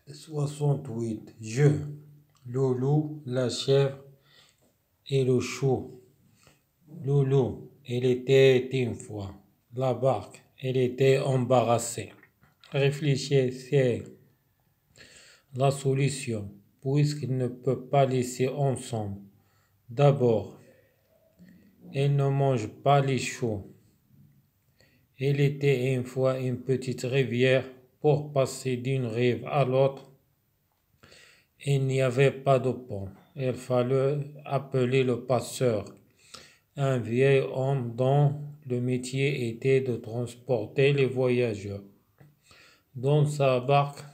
68. Je, le loup, la chèvre et le chou. Le loup, il était une fois. La barque, elle était embarrassée. Réfléchissez la solution, puisqu'il ne peut pas laisser ensemble. D'abord, il ne mange pas les choux. Il était une fois une petite rivière. Pour passer d'une rive à l'autre, il n'y avait pas de pont. Il fallait appeler le passeur, un vieil homme dont le métier était de transporter les voyageurs. Dans sa barque,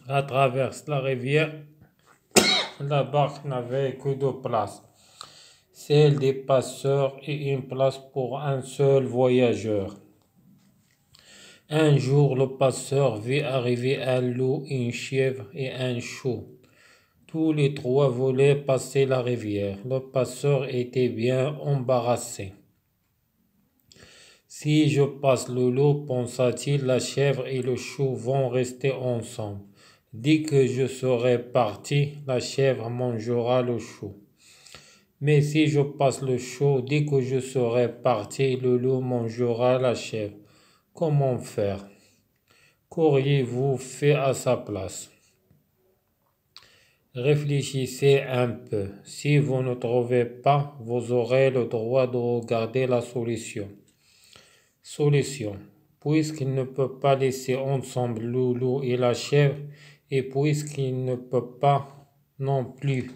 à travers la rivière, la barque n'avait que deux places, celle des passeurs et une place pour un seul voyageur. Un jour, le passeur vit arriver un loup, une chèvre et un chou. Tous les trois voulaient passer la rivière. Le passeur était bien embarrassé. Si je passe le loup, pensa-t-il, la chèvre et le chou vont rester ensemble. Dès que je serai parti, la chèvre mangera le chou. Mais si je passe le chou, dès que je serai parti, le loup mangera la chèvre. Comment faire? Qu'auriez-vous fait à sa place? Réfléchissez un peu. Si vous ne trouvez pas, vous aurez le droit de regarder la solution. Solution. Puisqu'il ne peut pas laisser ensemble le loup et la chèvre, et puisqu'il ne peut pas non plus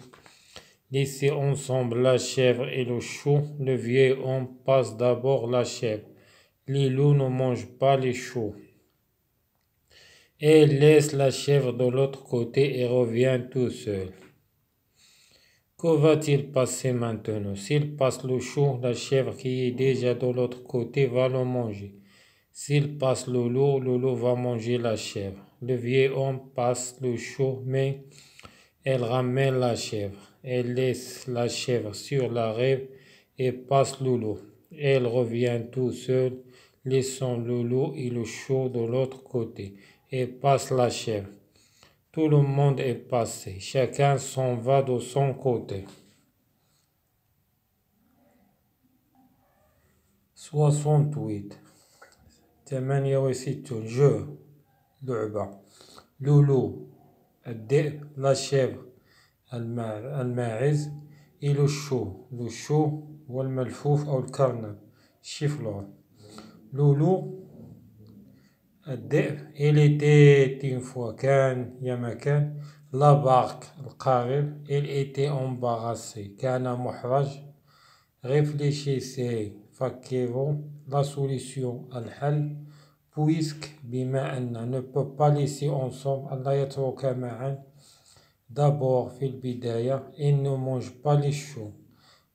laisser ensemble la chèvre et le chou, le vieil homme passe d'abord la chèvre. Les loups ne mangent pas les choux. Et laisse la chèvre de l'autre côté et revient tout seul. Que va-t-il passer maintenant? S'il passe le chou, la chèvre qui est déjà de l'autre côté va le manger. S'il passe le loup va manger la chèvre. Le vieil homme passe le chou, mais elle ramène la chèvre. Elle laisse la chèvre sur la rive et passe le loup. Elle revient tout seul, laissant le loup et le chou de l'autre côté, et passe la chèvre. Tout le monde est passé, chacun s'en va de son côté. 68. 68. Je, لعبة. Le loup, الذئب, la chèvre, الماعز, et le chou. Le chou والملفوف أو الكرنب, chiflon. Le loup, الذئب, il était une fois, كان يا مكان. La barque, القارب, il était embarrassé, كان محرج. Réfléchissez, فكروا, la solution, الحل, puisque بما أن ne peut pas laisser ensemble, ألا يترك معا. D'abord, في البداية, ils ne mangent pas les choux,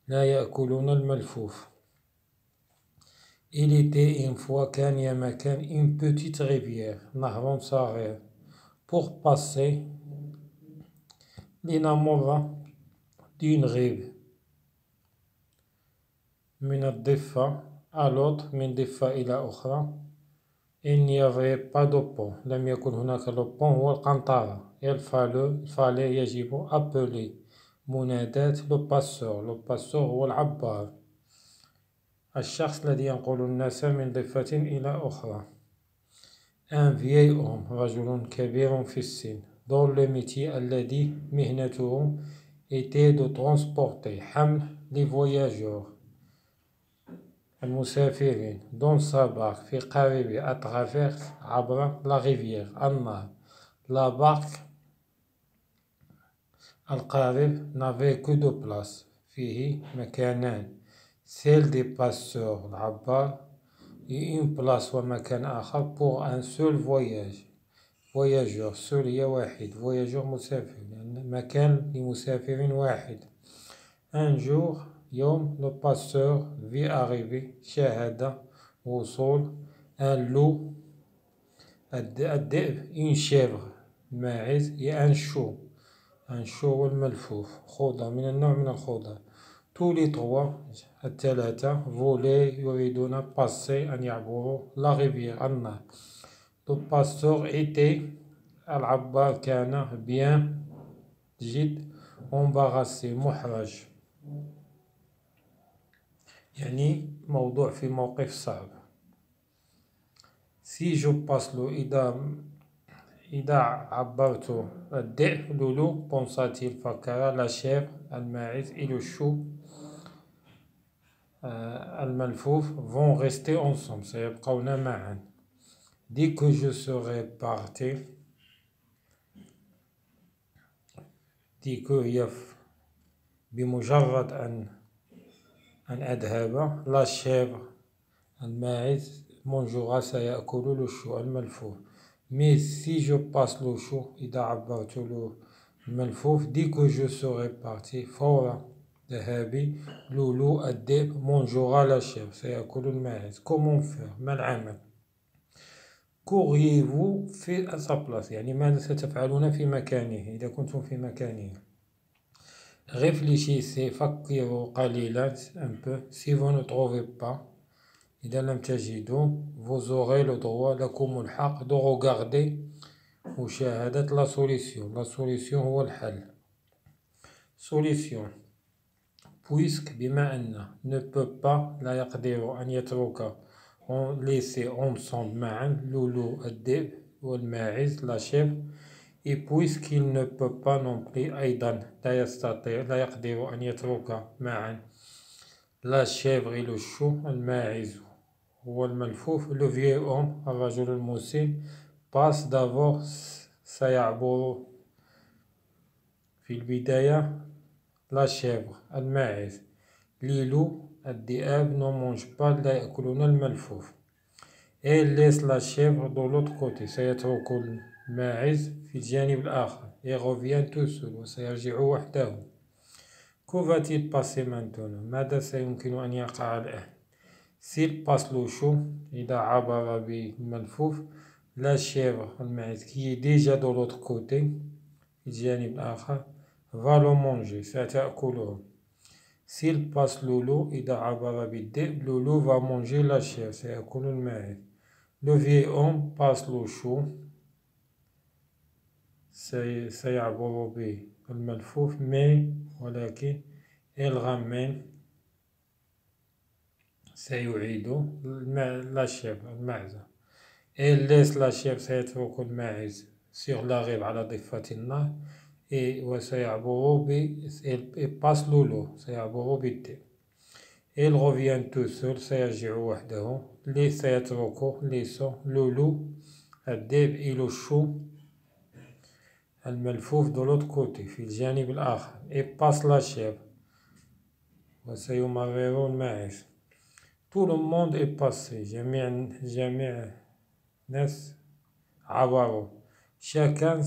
لا يأكلون الملفوف. Il était une fois, كان يا مكان, une petite rivière, نهر صغير. Pour passer, لنمر d'une rive من الضفة à l'autre, من ضفة إلى أخرى. Il n'y avait pas de pont. لم يكن هناك le pont هو القنطرة. Il fallait يجب appeler مناداة le passeur. Le passeur هو العبار، الشخص الذي ينقل الناس من ضفة إلى أخرى. Un vieil homme، رجل كبير في السن، dont le métier الذي مهنته était de transporter، حمل les voyageurs، المسافرين، dans sa barque في قاربه à travers عبر la rivière النهر. La barque القارب n'avait que deux places، فيه مكانان، celle des passeurs العبار et une place ومكان آخر pour un seul voyageur. seul هي واحد، voyageur مسافر، يعني مكان لمسافر واحد. Un jour يوم le passeur vit arriver، شاهد وصول un loup، الذئب، une chèvre، ماعز et un chou. un chou والملفوف، خضر من النوع من الخضر. tous les trois، الثلاثة، يريدون passer أن يعبروا la rivière النهر. Le passeur était العبار كان bien جد embarrassé محرج، يعني موضوع في موقف صعب. si je passe له إذا عبرت الذئب لولو pensa-t-il فكر la chèvre الماعز et le chou الملفوف vont rester ensemble سيبقون معا. dès que je serai parti dès que هي بمجرد أن أذهب la chèvre الماعز mangera سيأكل le chou الملفوف. mais si je passe le chou إذا عبرت له الملفوف dès que je serai parti فور ذهابي لولو الذئب mangera la chèvre سيأكل الماعز. comment faire ما العمل؟ qu'auriez-vous fait à sa place يعني ماذا ستفعلون في مكانه إذا كنتم في مكانه؟ réfléchissez فكروا قليلا un peu. si vous ne trouvez pas إذا لم تجدوا vous aurez le droit لكم الحق de regarder مشاهدة la solution. la solution هو الحل. solution puisque بما أن ne peut pas لا يقدر أن يترك on laisser ensemble معا لولو الذئب والماعز la chèvre. et puisqu'il ne peut pas non plus أيضا لا يستطيع لا يقدر أن يترك معا la chèvre et le chou الماعز هو الملفوف. le vieux homme الرجل المسن passe d'abord سيعبر في البداية la chèvre الماعز. les loups الذئاب ne mangent pas لا يأكلون الملفوف. et laisse la chèvre de l'autre côté سيترك الماعز في الجانب الآخر. et revient tout seul وسيرجع وحده. que va-t-il passer maintenant ماذا سيمكن أن يقع الآن؟ s'il passe le chou إذا عبر بالملفوف la chèvre الماعز qui est déjà de l'autre côté في الجانب الآخر va le manger ستأكله. s'il passe le loup إذا عبر بالذئب le loup va manger la chèvre سيأكل الماعز. le vieux homme passe le chou سيعبر بالملفوف mais ولكن il ramène سيعيد la chèvre الماعزة. il laisse la chèvre سيترك الماعز sur la rive على ضفة النهر. et وسيعبر il passe le loup سيعبر بالذئب. il revient tout seul سيرجع وحده. سيترك le loup الذئب et le chou الملفوف de l'autre côté في الجانب الآخر. et passe la chèvre وسيمرر الماعز. tout le monde est passé جميع الناس عبروا. chacun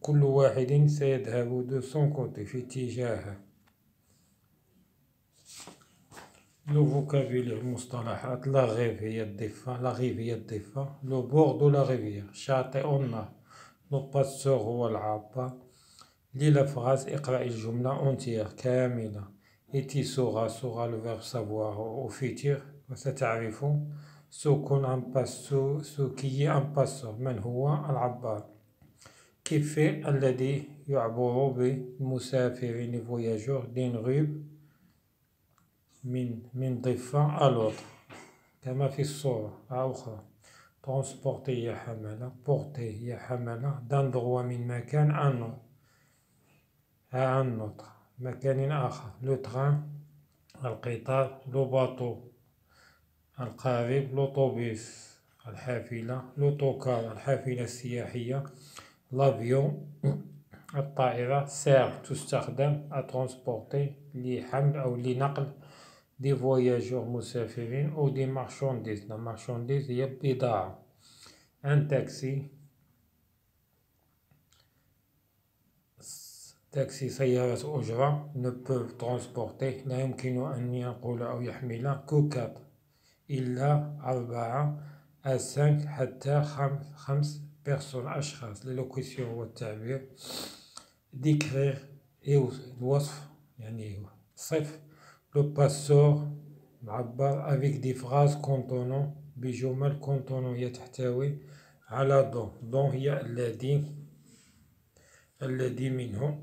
كل واحد سيذهب de son côté في اتجاهه. le vocabulaire المصطلحات la rive هي الضفة la rive هي الضفة. le bord de la rivière شاطئ النهر. le pasteur هو العابر. lis la phrase اقرأ الجملة entière كاملة. et tu sauras le verbe savoir au futur وستعرف ce qui est un passeur من هو العبار. كيف الذي يعبر بالمسافرين les voyageurs d'une rive من ضفة à l'autre كما في الصورة أخرى. transporter هي حملة porter هي حملة d'un endroit من مكان à un autre مكان آخر. le train القطار le bateau القارب l'autobus الحافلة l'autocar الحافلة السياحية l'avion الطائرة sert تستخدم à transporter لحمل أو لنقل des voyageurs مسافرين أو des marchandises. la marchandise هي البضاعة. un taxi سيارة أجرة ne peut transporter لا يمكن أن ينقل أو يحمل que 4 إلا 4 à 5 حتى 5 personnes أشخاص. l'élocution هو التعبير. décrire الوصف يعني صف. le passeur معبر avec des phrases contenant بجمل contenant هي تحتوي على dont هي الذي الذي منه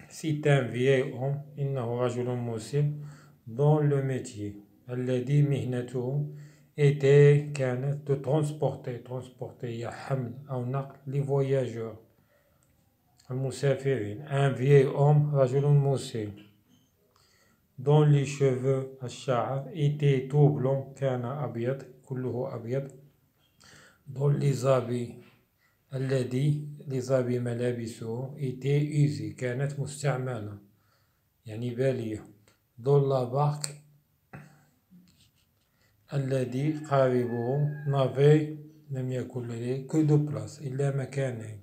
c'est un vieil homme إنه رجل مسن dans le métier الذي مهنته était كانت de transporter هي حمل أو نقل les voyageurs المسافرين un vieil homme رجل مسن dont les cheveux الشعر étaient tout blanc كان أبيض كله أبيض dont les habits الذي les habits ملابسه étaient usés كانت مستعملة يعني بالية dont la barque الذي قاربه n'avait لم يكن لديه que de place إلا مكانين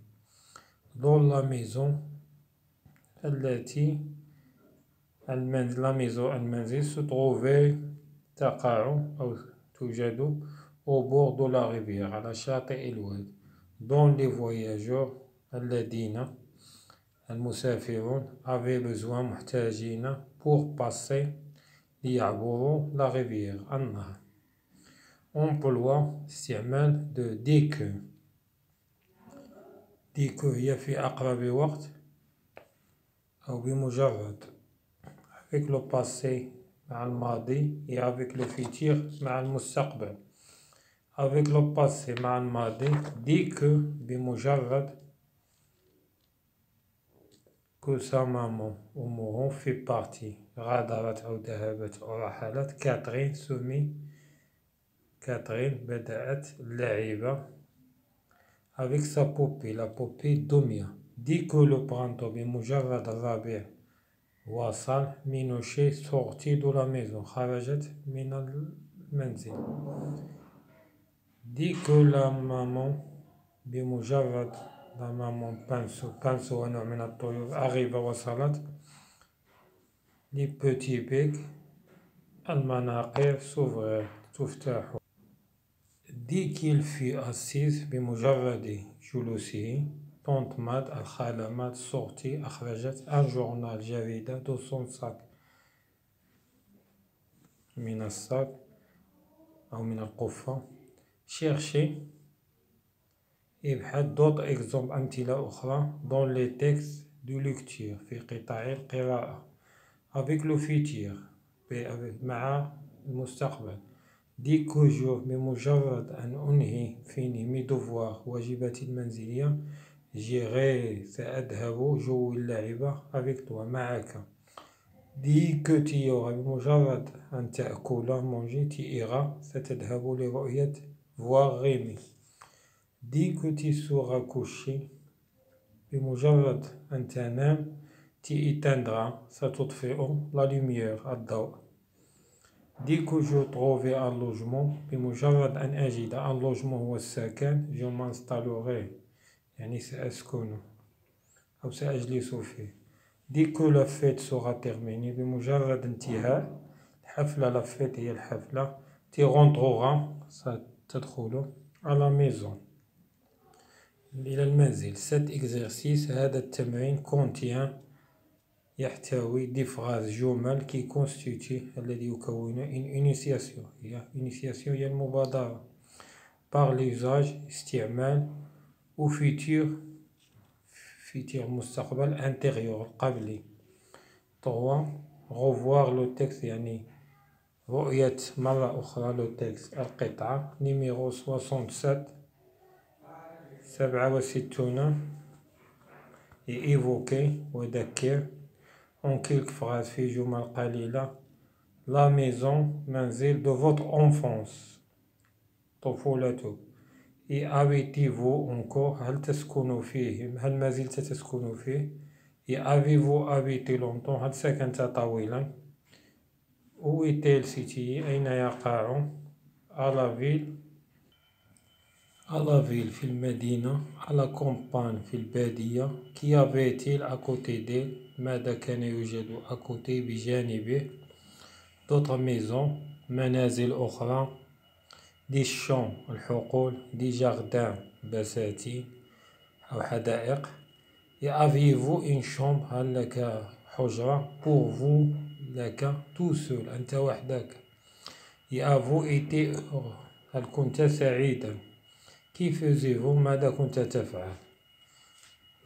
dont la maison التي المنزل se trouvait تقع أو توجد au bord de la rivière على شاطئ الواد dont les voyageurs الذين المسافرون avaient besoin محتاجين pour passer ليعبروا la rivière النهر emploi استعمال de dès que هي في أقرب وقت أو بمجرد avec le passé مع الماضي et avec le futur مع المستقبل avec le passé مع الماضي dès que بمجرد que sa maman أمه fait partie غادرت أو ذهبت أو رحلت كاترين بدأت اللعب avec sa poupée la poupée دمية dès que le printemps بمجرد الربيع وصل مينوشي sortit de la maison خرجت من المنزل dès que la maman بمجرد la maman بانسو نوع من الطيور arrive وصلت les petits becs المناقير s'ouvrirent تفتح dès qu'il fut assise بمجرد جلوسه طنط ماد الخالة ماد sortit أخرجت un journal جريدة de son sac من الصاك أو من القفة chercher ابحث d'autres exemples أمثلة أخرى dans les textes de lecture في قطاع القراءة avec le futur مع المستقبل dès que je بمجرد أن أنهي فيني mes devoirs واجباتي المنزلية j'irai سأذهب جو اللعبة avec toi معك dès que tu auras بمجرد أن تأكل manger tu iras ستذهب لرؤية voir Rémi dès que tu seras couché بمجرد أن تنام tu éteindras ستطفئ la lumière الضوء dès que je trouve un logement بمجرد أن أجد un logement هو السكن je m'installerai يعني سأسكن أو سأجلس فيه dès que la fête sera terminée بمجرد انتهاء الحفلة la fête هي الحفلة tu rentreras ستدخل à la maison إلى المنزل cet exercice هذا التمرين contient يحتوي des phrases جمل qui constitue الذي يكون une initiation هي المبادرة par l'usage استعمال au futur مستقبل antérieur قبلي 3 revoir le texte يعني رؤية مرة أخرى le texte القطعة numéro 67 et évoquer وذكر en quelques phrases في جمل قليلة la maison منزل de votre enfance طفولته et habitez-vous encore هل تسكن فيه هل ما زلت تسكن فيه et avez-vous habité longtemps هل سكنت طويلا où est-elle située أين يقع à la ville في المدينة à la campagne في البادية qu'y avait-il à côté d'elle ماذا كان يوجد à côté بجانبه d'autres maisons منازل أخرى des champs الحقول des jardins بساتين أو حدائق et avez-vous une chambre هل لك حجرة pour vous لك tout seul أنت وحدك et avez-vous été heureux هل كنت سعيدا كيف faisiez-vous ماذا كنت تفعل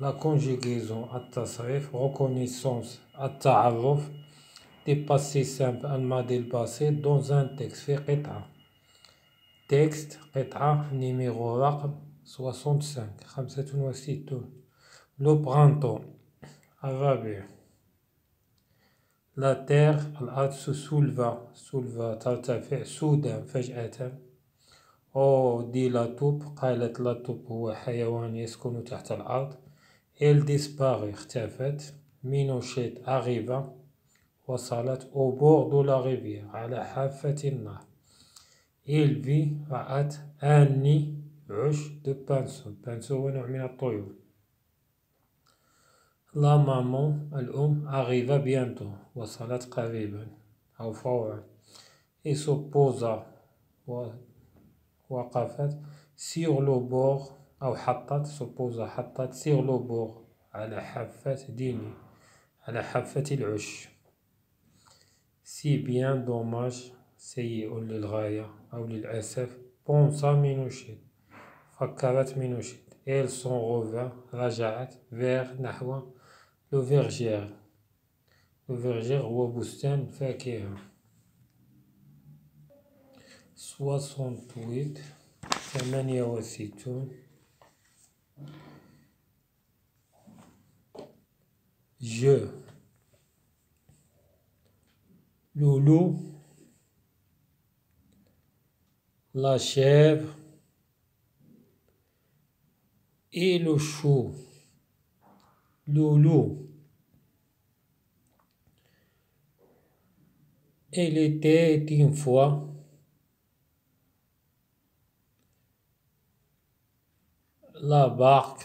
La conjugaison التصريف, reconnaissance التعرف, des passés simples الماضي البسيط dans un texte في قطعة. Texte قطعة numéro رقم 65 65. Le printemps الربيع. La terre الأرض se souleva ترتفع soudain فجأة. أو دي لاتوب قالت لاتوب هو حيوان يسكن تحت الأرض. Elle disparaît اختفت. مينوشيت arriva وصلت au bord de la rivière على حافة النهر. Il vit رأت un nid عش de pinceau هو نوع من الطيور. La maman الأم arriva bientôt وصلت قريبا أو فورا. Et se posa وقفت sur le bord أو حطت se posa حطت sur le bord على حافة ديني على حافة العش. Si bien dommage سيء للغاية أو للأسف. pensa مينوشيت فكرت مينوشيت. Elle s'en revint رجعت vers نحو le verger. Le verger هو بستان فاكهة. 68 68. Je. Le loup, la chèvre et le chou. Le loup. Il était une fois la barque.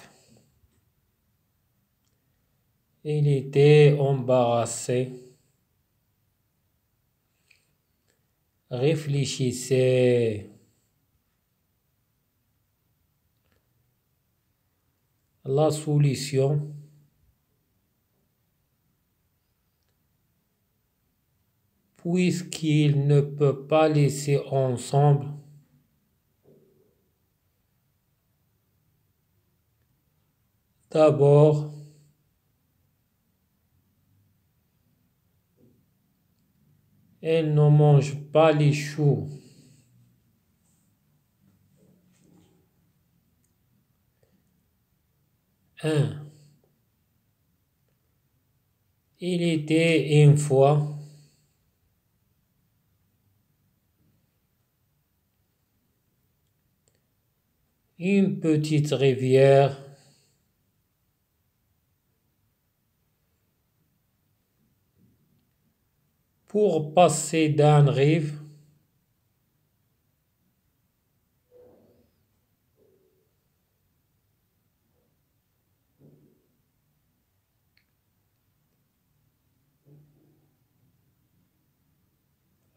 Il était embarrassé. Réfléchissez. La solution. Puisqu'il ne peut pas laisser ensemble. D'abord, elle ne mange pas les choux. Il était une fois une petite rivière pour passer d'une rive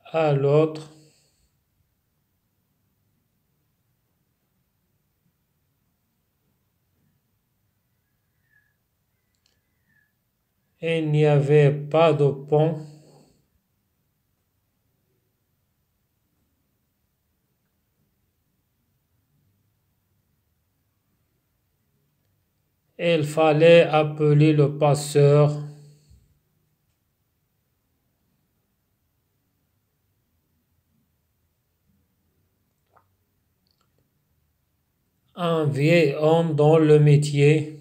à l'autre. Il n'y avait pas de pont. Il fallait appeler le passeur. Un vieil homme dans le métier.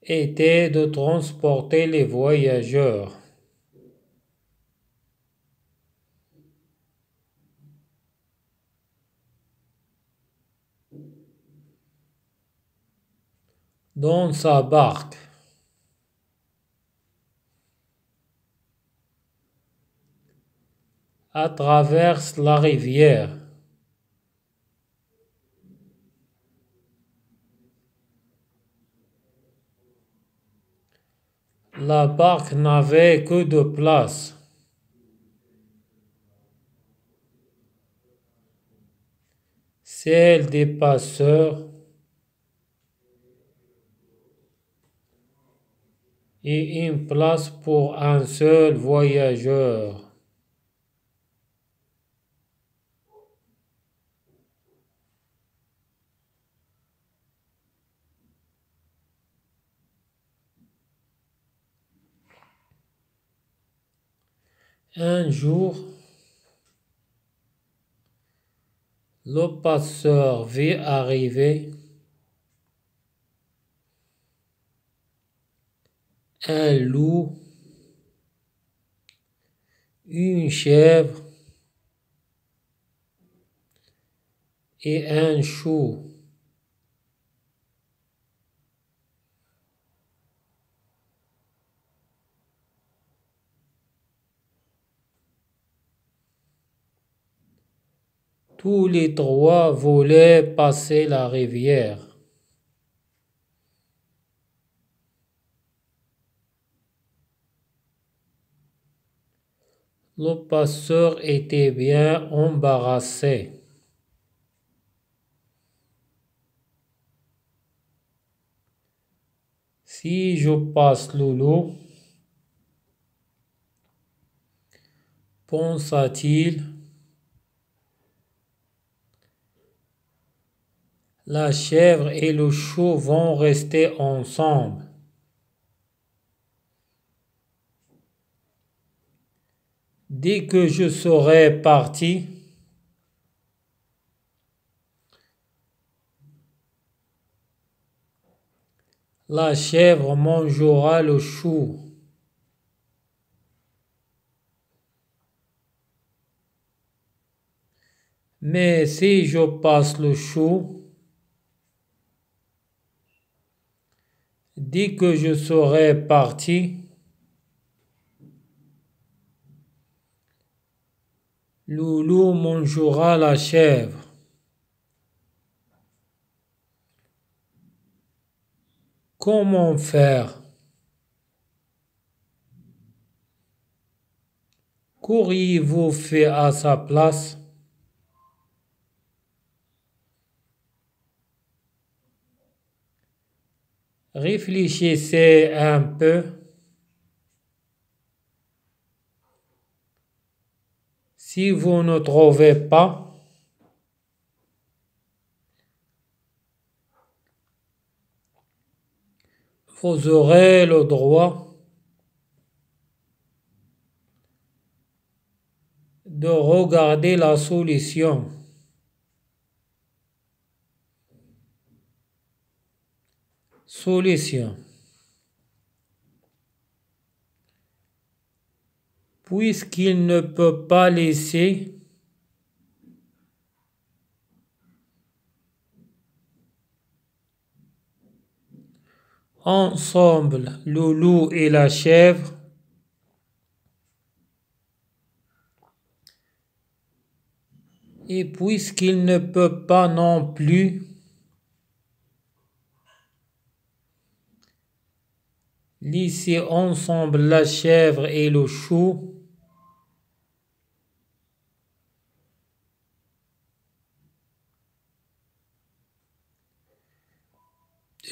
Était de transporter les voyageurs. Dans sa barque. À travers la rivière. La barque n'avait que de place. Celle des passeurs et une place pour un seul voyageur. Un jour, le pasteur vit arriver un loup, une chèvre et un chou. Tous les trois voulaient passer la rivière. Le pasteur était bien embarrassé. Si je passe l'eau, pensa-t-il, la chèvre et le chou vont rester ensemble. Dès que je serai parti, la chèvre mangera le chou. Mais si je passe le chou, dès que je serai parti, le loup mangera la chèvre. Comment faire? Qu'auriez-vous fait à sa place? Réfléchissez un peu. Si vous ne trouvez pas, vous aurez le droit de regarder la solution. Solution. Puisqu'il ne peut pas laisser ensemble le loup et la chèvre, et puisqu'il ne peut pas non plus laisser ensemble la chèvre et le chou,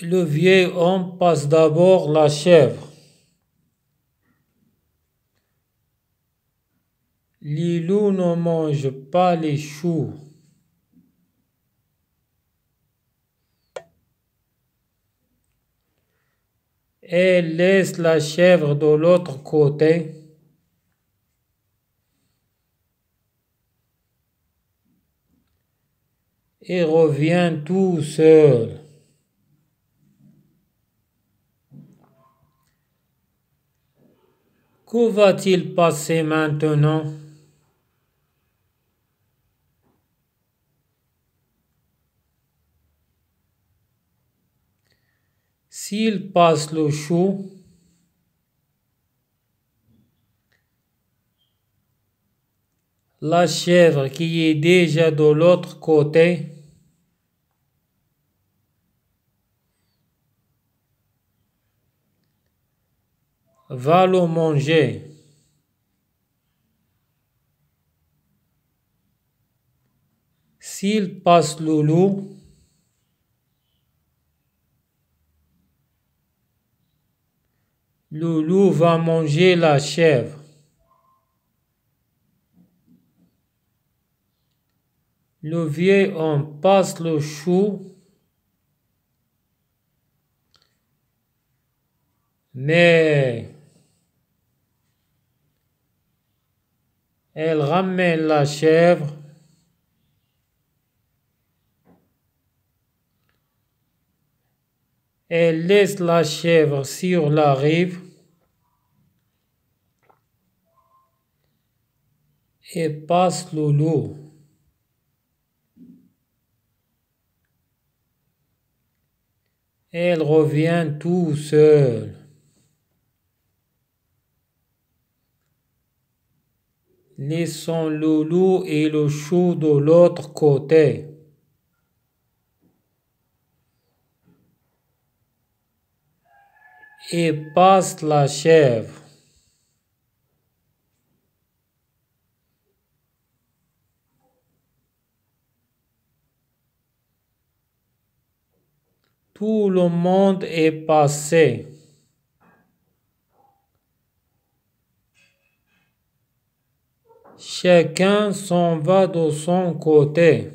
le vieil homme passe d'abord la chèvre. Les loups ne mangent pas les choux. Elle laisse la chèvre de l'autre côté. Et revient tout seul. Que va-t-il passer maintenant? S'il passe le chou, la chèvre qui est déjà de l'autre côté va le manger. S'il passe le loup, le loup va manger la chèvre. Le vieil homme passe le chou, mais Elle ramène la chèvre. Elle laisse la chèvre sur la rive et passe le loup. Elle revient tout seule. Laissons le loup et le chou de l'autre côté. Et passe la chèvre. Tout le monde est passé. Chacun s'en va de son côté.